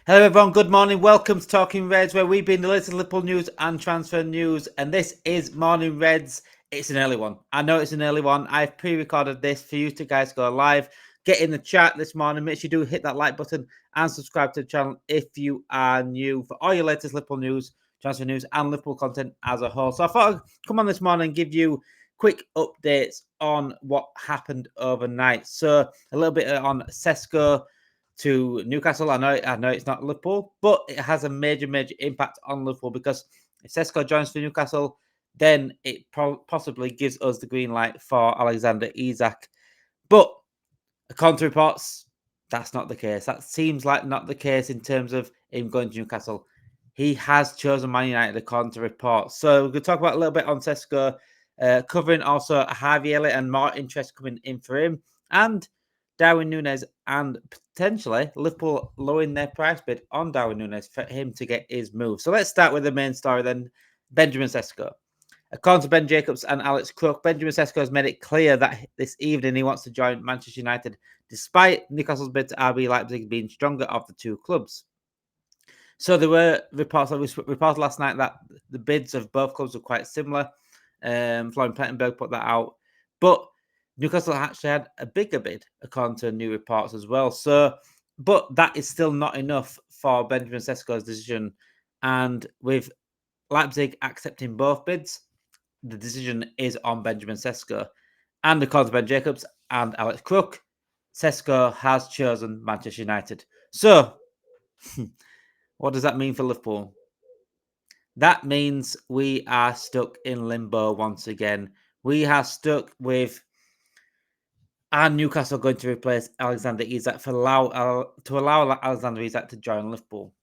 Hello everyone, good morning. Welcome to Talking Reds, where we bring the latest Liverpool news and transfer news. And this is Morning Reds. It's an early one. I know it's an early one. I've pre-recorded this for you to guys go live. Get in the chat this morning. Make sure you do hit that like button and subscribe to the channel if you are new for all your latest Liverpool news, transfer news, and Liverpool content as a whole. So I thought I'd come on this morning and give you quick updates on what happened overnight. So a little bit on Cesco to Newcastle. I know it's not Liverpool, but it has a major impact on Liverpool because if Cesco joins for Newcastle, then it possibly gives us the green light for Alexander Isak. But according to reports, that's not the case. That seems like not the case in terms of him going to Newcastle. He has chosen Man United according to reports. So we're going to talk about a little bit on Cesco, covering also Harvey Elliott and more interest coming in for him, and Darwin Nunez, and potentially Liverpool lowering their price bid on Darwin Nunez for him to get his move. So let's start with the main story then, Benjamin Sesko. According to Ben Jacobs and Alex Crook, Benjamin Sesko has made it clear that this evening he wants to join Manchester United, despite Newcastle's bid to RB Leipzig being stronger of the two clubs. So there were reports that we reported last night that the bids of both clubs were quite similar. Florian Plettenberg put that out. But Newcastle actually had a bigger bid, according to new reports as well. So, but that is still not enough for Benjamin Sesko's decision. And with Leipzig accepting both bids, the decision is on Benjamin Sesko. And according to Ben Jacobs and Alex Crook, Cesco has chosen Manchester United. So, what does that mean for Liverpool? That means we are stuck in limbo once again. We are stuck with are Newcastle going to replace Alexander Isak to allow Alexander Isak to join Liverpool?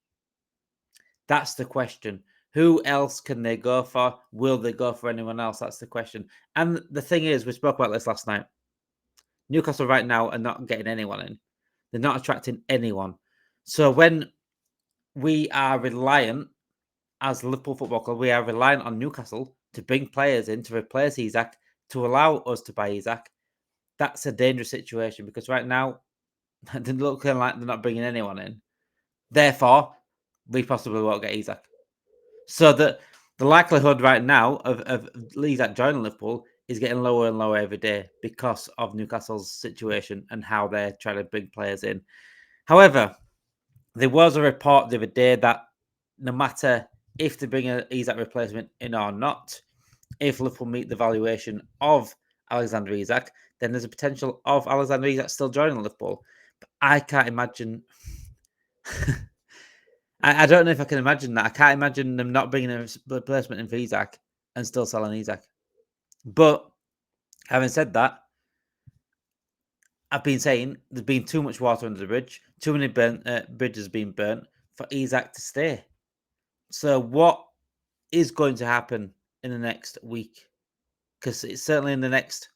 That's the question. Who else can they go for? Will they go for anyone else? That's the question. And the thing is, we spoke about this last night. Newcastle right now are not getting anyone in. They're not attracting anyone. So when we are reliant, as Liverpool Football Club, we are reliant on Newcastle to bring players in to replace Isak, to allow us to buy Isak. That's a dangerous situation because right now, they're looking like they're not bringing anyone in. Therefore, we possibly won't get Isak. So the likelihood right now of Isak joining Liverpool is getting lower and lower every day because of Newcastle's situation and how they're trying to bring players in. However, there was a report the other day that no matter if they bring an Isak replacement in or not, if Liverpool meet the valuation of Alexander Isak, then there's a potential of Alexander Isak still joining Liverpool. But I can't imagine. I don't know if I can imagine that. I can't imagine them not bringing a replacement in for Isak and still selling Isak. But having said that, I've been saying there's been too much water under the bridge. Too many bridges being burnt for Isak to stay. So what is going to happen in the next week? Because it's certainly in the next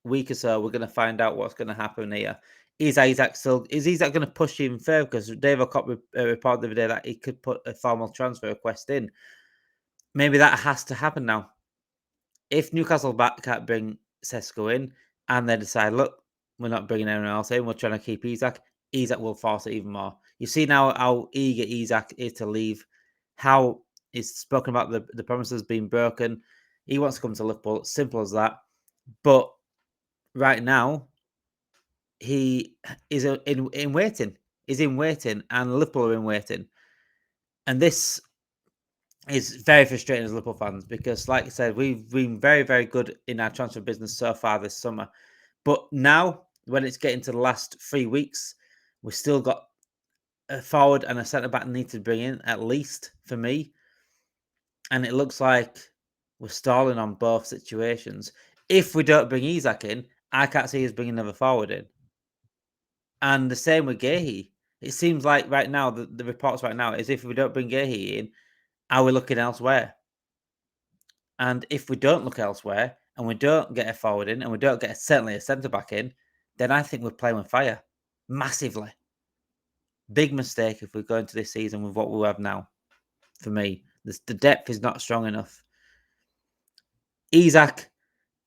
week or so, we're going to find out what's going to happen here. Is Isak going to push even further? Because Dave O'Cott reported the other day that he could put a formal transfer request in. Maybe that has to happen now. If Newcastle can't bring Cesco in and they decide, look, we're not bringing anyone else in, we're trying to keep Isak will force it even more. You see now how eager Isak is to leave, how he's spoken about the promises being broken. He wants to come to Liverpool, simple as that. But right now, he is in waiting. He's in waiting, and Liverpool are in waiting. And this is very frustrating as Liverpool fans because, like I said, we've been very, very good in our transfer business so far this summer. But now, when it's getting to the last 3 weeks, we've still got a forward and a centre back need to bring in, at least for me. And it looks like we're stalling on both situations. If we don't bring Isak in, I can't see us bringing another forward in. And the same with Gehi. It seems like right now, the reports right now is if we don't bring Gehi in, are we looking elsewhere? And if we don't look elsewhere and we don't get a forward in and we don't get certainly a centre back in, then I think we're playing with fire massively. Big mistake if we go into this season with what we have now. For me, the depth is not strong enough. Isak,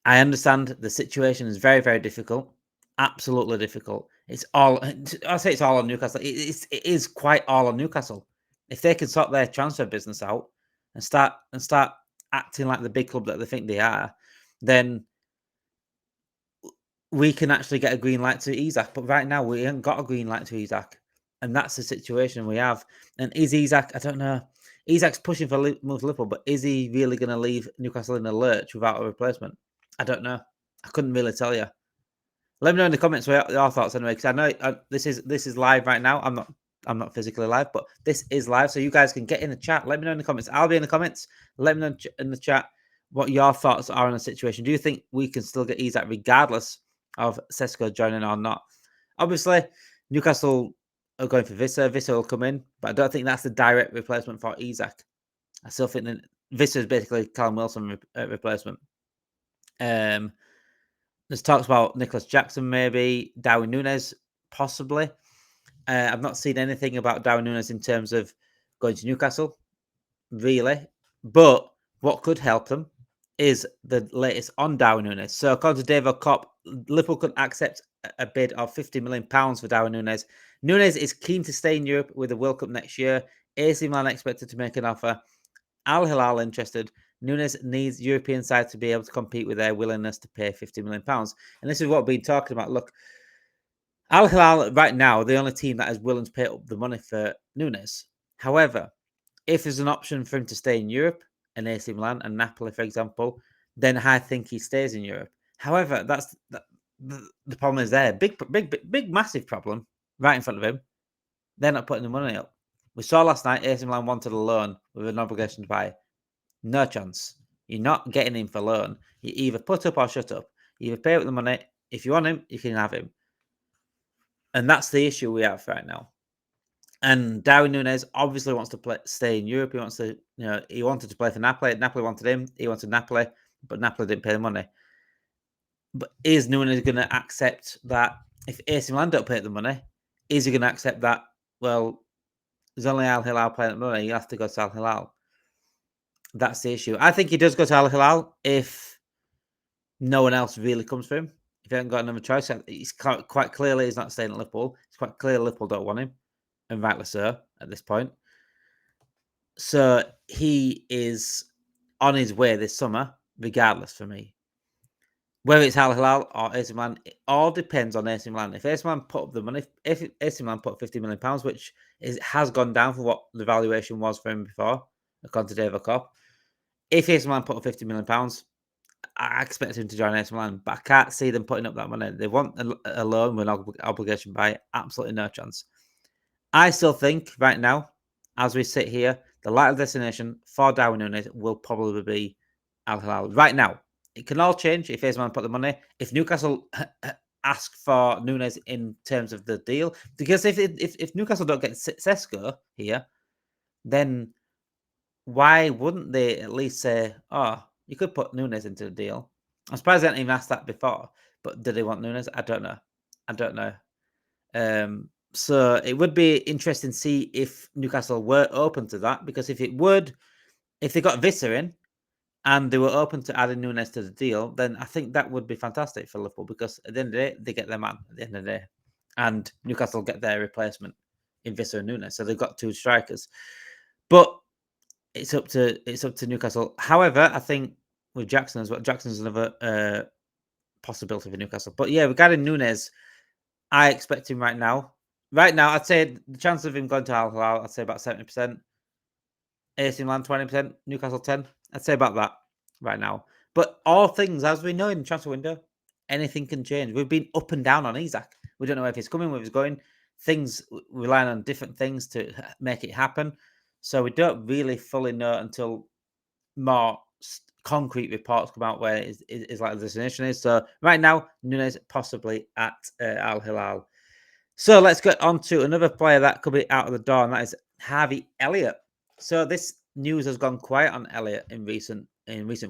I understand the situation is very, very difficult. Absolutely difficult. It's all. I say it's all on Newcastle. It is quite all on Newcastle. If they can sort their transfer business out and start acting like the big club that they think they are, then we can actually get a green light to Isak. But right now, we haven't got a green light to Isak, and that's the situation we have. And is Isak? I don't know. Isak's pushing for move to Liverpool, but is he really going to leave Newcastle in a lurch without a replacement? I don't know. I couldn't really tell you. Let me know in the comments what your thoughts anyway, because I know this is live right now. I'm not physically live, but this is live, so you guys can get in the chat. Let me know in the comments. I'll be in the comments. Let me know in the chat what your thoughts are on the situation. Do you think we can still get Isak regardless of Cesco joining or not? Obviously, Newcastle are going for Visser. Visser will come in, but I don't think that's the direct replacement for Isak. I still think that Visser is basically Callum Wilson replacement. There's talks about Nicholas Jackson, maybe Darwin Nunez, possibly. I've not seen anything about Darwin Nunez in terms of going to Newcastle, really. But what could help them is the latest on Darwin Nunez. So, according to David Kopp, Liverpool could accept a bid of £50 million for Darwin Nunez. Nunez is keen to stay in Europe with the World Cup next year. AC Milan expected to make an offer. Al Hilal interested. Nunez needs European side to be able to compete with their willingness to pay £50 million. And this is what we've been talking about. Look, Al Hilal right now, the only team that is willing to pay up the money for Nunez. However, if there's an option for him to stay in Europe, and AC Milan and Napoli, for example, then I think he stays in Europe. However, the problem is there. Big, massive problem right in front of him. They're not putting the money up. We saw last night AC Milan wanted a loan with an obligation to buy. No chance. You're not getting him for loan. You either put up or shut up. You either pay up the money. If you want him, you can have him. And that's the issue we have right now. And Darwin Nunez obviously wants to stay in Europe. He wants to, he wanted to play for Napoli. Napoli wanted him. He wanted Napoli, but Napoli didn't pay the money. But is Nunez going to accept that if AC Milan don't pay the money, is he going to accept that, well, there's only Al Hilal paying the money, you have to go to Al Hilal? That's the issue. I think he does go to Al Hilal if no one else really comes for him. If he hasn't got another choice, it's quite clearly he's not staying at Liverpool. It's quite clear Liverpool don't want him, and rightly so at this point. So he is on his way this summer, regardless for me. Whether it's Al Hilal or AC Milan, it all depends on AC Milan. If AC Milan put up the money, if AC Milan put £50 million, which has gone down from what the valuation was for him before, according to David Kopp, if AC Milan put up £50 million, I expect him to join AC Milan, but I can't see them putting up that money. They want a loan with an obligation by absolutely no chance. I still think right now, as we sit here, the likely destination for Darwin Nunez will probably be Al Hilal. Right now, it can all change if AC Milan put the money. If Newcastle ask for Nunez in terms of the deal, because if Newcastle don't get Cesco here, then why wouldn't they at least say, oh, you could put Nunez into the deal? I'm surprised they hadn't even asked that before. But did they want Nunez? I don't know. So it would be interesting to see if Newcastle were open to that, because if they got Visser in and they were open to adding Nunez to the deal, then I think that would be fantastic for Liverpool, because at the end of the day, they get their man at the end of the day. And Newcastle get their replacement in Visser and Nunez. So they've got two strikers. But it's up to Newcastle. However, I think with Jackson as well, Jackson's another possibility for Newcastle. But yeah, regarding Nunez, I expect him right now. Right now, I'd say the chance of him going to Al Hilal, I'd say about 70%. AC Milan 20%, Newcastle 10%. I'd say about that right now. But all things, as we know in the transfer window, anything can change. We've been up and down on Isak. We don't know if he's coming, where he's going. Things relying on different things to make it happen. So we don't really fully know until more concrete reports come out where is like the destination is. So right now, Nunez possibly at Al Hilal. So let's get on to another player that could be out of the door, and that is Harvey Elliott. So this news has gone quiet on Elliott in recent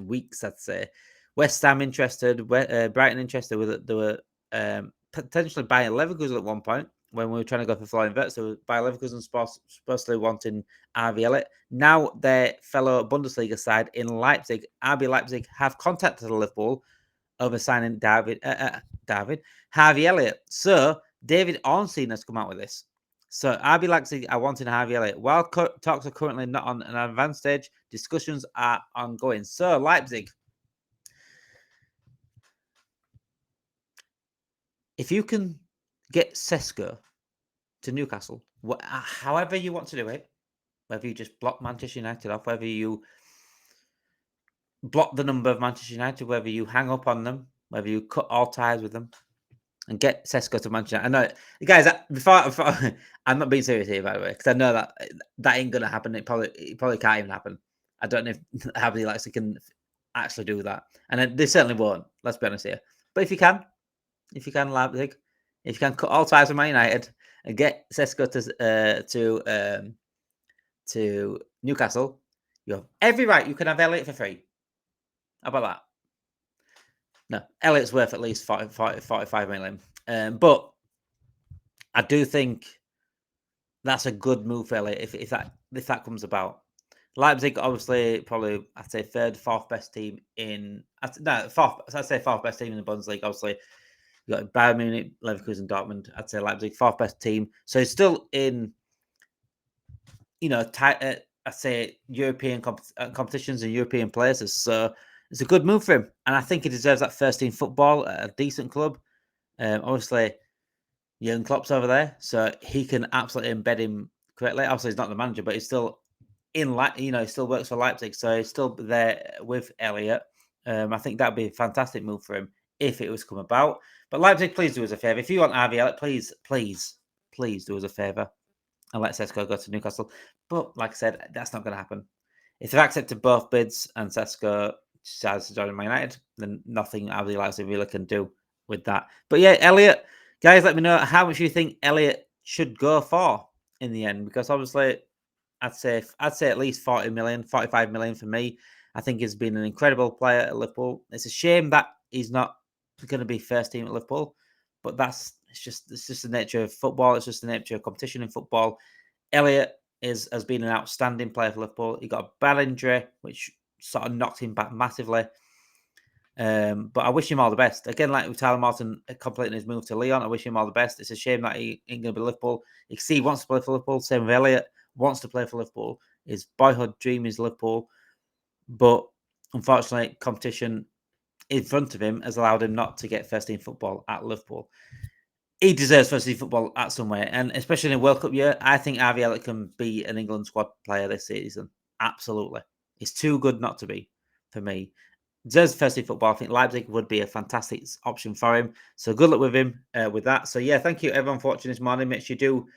weeks, I'd say. West Ham interested, Brighton interested. They were potentially buying Leverkusen at one point when we were trying to go for Florian Wirtz. So Bayer Leverkusen supposedly wanting Harvey Elliott. Now their fellow Bundesliga side in Leipzig, RB Leipzig, have contacted Liverpool over signing Harvey Elliott. So David Ornstein has come out with this. So RB Leipzig are wanting Harvey Elliott. While talks are currently not on an advanced stage, discussions are ongoing. So Leipzig, if you can get Cesco to Newcastle, however you want to do it, whether you just block Manchester United off, whether you block the number of Manchester United, whether you hang up on them, whether you cut all ties with them, and get Cesco to Manchester United. I know, guys, before I'm not being serious here, by the way, because I know that ain't going to happen. It probably can't even happen. I don't know if Harvey Elliott can actually do that. And they certainly won't, let's be honest here. But if you can, Leipzig, if you can cut all ties with Man United and get Cesco to Newcastle, you have every right. You can have Elliot for free. How about that? No, Elliott's worth at least 45 million. But I do think that's a good move for Elliott if that comes about. Leipzig, obviously, probably I'd say third, fourth best team in fourth. I'd say fourth best team in the Bundesliga. Obviously, you got Bayern Munich, Leverkusen, Dortmund. I'd say Leipzig fourth best team. So it's still in, I'd say European competitions and European places. So it's a good move for him, and I think he deserves that first team football at a decent club. Obviously, Jurgen Klopp's over there, so he can absolutely embed him correctly. Obviously, he's not the manager, but he's still he still works for Leipzig, so he's still there with Elliot. I think that'd be a fantastic move for him if it was come about. But Leipzig, please do us a favour. If you want Harvey Elliott, please do us a favour and let Cesco go to Newcastle. But like I said, that's not going to happen. If they've accepted both bids and Cesco decides to join Man United, then nothing Harvey Leipzig really can do with that. But yeah, Elliot, guys, let me know how much you think Elliot should go for in the end, because obviously I'd say at least 40 million, 45 million for me. I think he's been an incredible player at Liverpool. It's a shame that he's not going to be first team at Liverpool, but it's just the nature of football. It's just the nature of competition in football. Elliot has been an outstanding player for Liverpool. He got a bad injury, which sort of knocked him back massively. But I wish him all the best. Again, like with Tyler Morton completing his move to Lyon, I wish him all the best. It's a shame that he ain't going to be Liverpool. You can see he wants to play for Liverpool. Same with Elliot, wants to play for Liverpool. His boyhood dream is Liverpool. But unfortunately, competition in front of him has allowed him not to get first team football at Liverpool. He deserves first team football at somewhere, and especially in a World Cup year, I think Harvey Elliott can be an England squad player this season. Absolutely. It's too good not to be for me. Deserves first team football. I think Leipzig would be a fantastic option for him. So good luck with him with that. So yeah, thank you everyone for watching this morning. Make sure you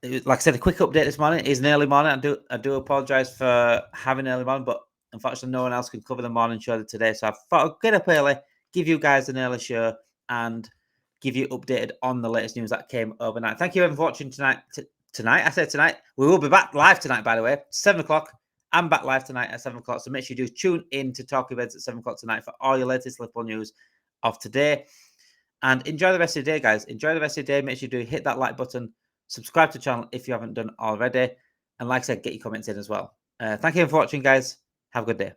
do, like I said, a quick update this morning. It's an early morning. I do apologise for having an early morning, but unfortunately no one else can cover the morning show today. So I thought I'd get up early, give you guys an early show, and give you updated on the latest news that came overnight. Thank you everyone for watching tonight. I said tonight. We will be back live tonight, by the way, 7 o'clock. I'm back live tonight at 7 o'clock. So make sure you do tune in to Talking Reds at 7 o'clock tonight for all your latest Liverpool news of today. And enjoy the rest of the day, guys. Enjoy the rest of the day. Make sure you do hit that like button. Subscribe to the channel if you haven't done already. And like I said, get your comments in as well. Thank you for watching, guys. Have a good day.